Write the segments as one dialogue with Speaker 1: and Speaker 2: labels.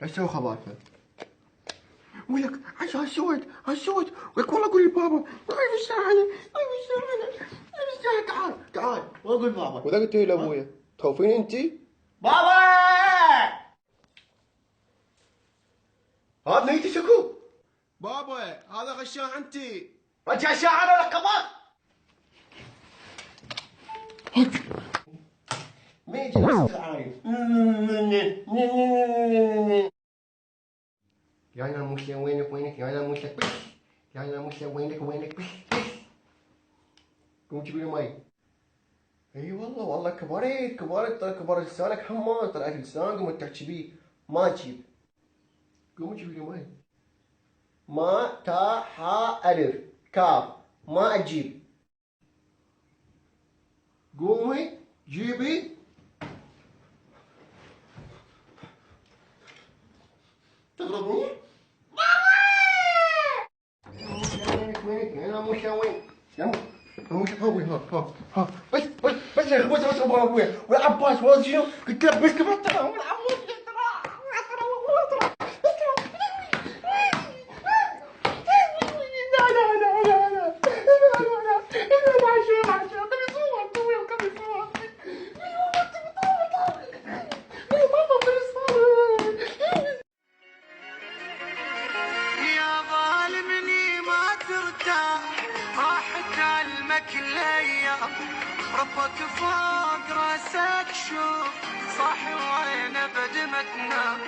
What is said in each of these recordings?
Speaker 1: ايش تسوي خباثة؟ ولك عشان هالسود ولك والله قول لبابا طيب الشاحنة تعال والله قول بابا.
Speaker 2: وذا قلت له لابويا تخوفين انتي؟
Speaker 1: بابا هذا نيتي شكو؟
Speaker 2: بابا هذا غشاش انتي.
Speaker 1: رجع الشاحنة ولا كبار؟ ما يجي نفس العايز. يا انا موسى وينك يا انا موسى يا انا موسى وينك قوم جيب لي مي. اي والله كبرت ترى كبر لسانك حمار طلعت لسانك قوم تحكي بيه ما تجيب. قوم جيب لي مي. ما تا ح الف كاف ما اجيب. قومي جيبي. تضربني؟ وينك انا موسى وين؟ موسى ابوي ها بس ابويا والعباس والله شنو قلت له بس كبرت ترى والعباس
Speaker 3: كل ايام ربك فوق راسك شوف صاحي وين ابد ما تنام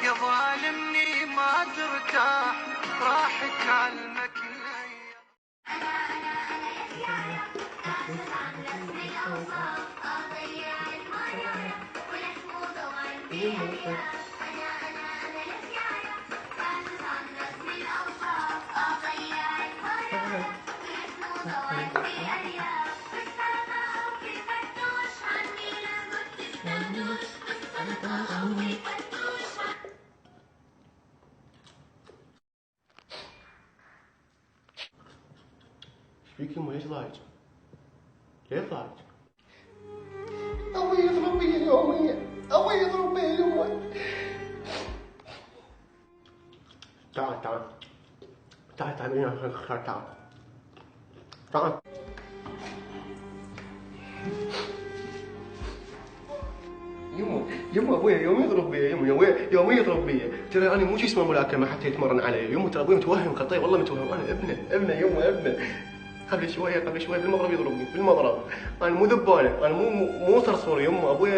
Speaker 3: يا ظالمني ما ترتاح راح كلمك الايام.
Speaker 1: فيك يمه ليش ضايج؟ ليش ضايج؟ ابوي يضرب بي اليومية ابوي يضرب بي اليومية. تعال يمه ابوي يوم يضرب بي يوم يضرب بي ترى انا مو شو اسمه ملاكمه حتى يتمرن علي. يمه ترى ابوي متوهم خطيه والله متوهم. انا ابنه يمه ابنه. قبل شويه بالمغرب يضربني بالمغرب. انا مو ذبانه انا مو صرصور. يمه ابوي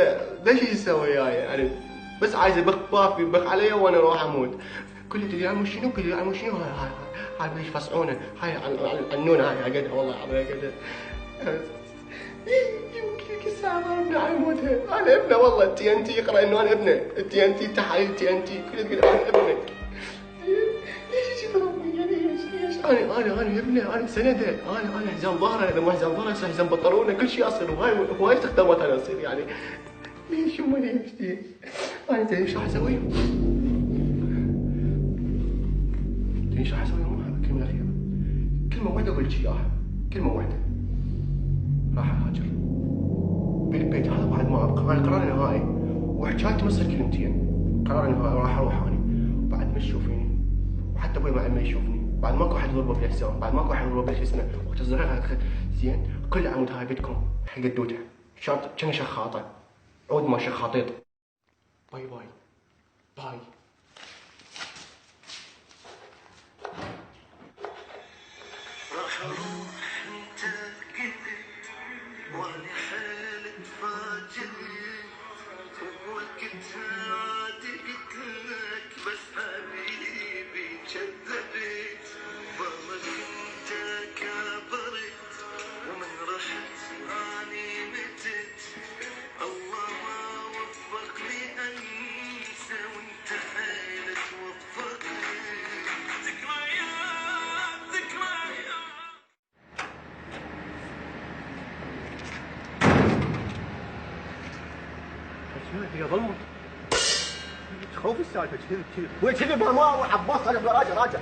Speaker 1: ليش يسوي وياي يعني بس عايز يبخ بافي يبخ علي وانا اروح اموت. كل اللي تدري عنه شنو هاي ليش فصعونه هاي عنونه هاي عقدها والله العظيم عقدها. يمكن الساعة ضربنا على موتها. انا ابنه والله التي ان تي يقرا انه انا ابنه. التي ان تي تحاليل التي ان تي كل تقول انا ابنك. ليش تضربني ليش انا ابنه انا سنده انا حزام ظهره اذا ما حزام ظهره يصير حزام بنطلونه كل شيء اصير وهاي استخدامات انا اصير يعني ليش يمه ليش انا تدري ايش راح اسوي؟ تدري ايش راح اسوي يمه؟ الكلمه الاخيره كلمه واحده اقول لك اياها كلمه واحده راح اهاجر بالبيت هذا بعد ما ابقى. انا قرار نهائي وحكايتي ما تصير كلمتين. قرار نهائي راح اروح اني وبعد ما تشوفيني وحتى ابوي ما يشوفني بعد ماكو احد يضربه بالحساب بعد ماكو احد يضربه بالجسم وقت الصغير زين كل عمود هاي بيتكم حق الدوده شاط كان شخاطه عود ما شخاطيط. باي
Speaker 3: راح اروح انت قلت وانا حالة فاجئت ووقت عادي قلت لك بس حبيبي كذبت والله كنت كبرت ومن رحت اني متت الله ما وفقني انسى وانت حيل توفقني.
Speaker 1: هي ظلمت
Speaker 2: شوف السالفه كذب كذب وكذب ما وعباس راجع راجع راجع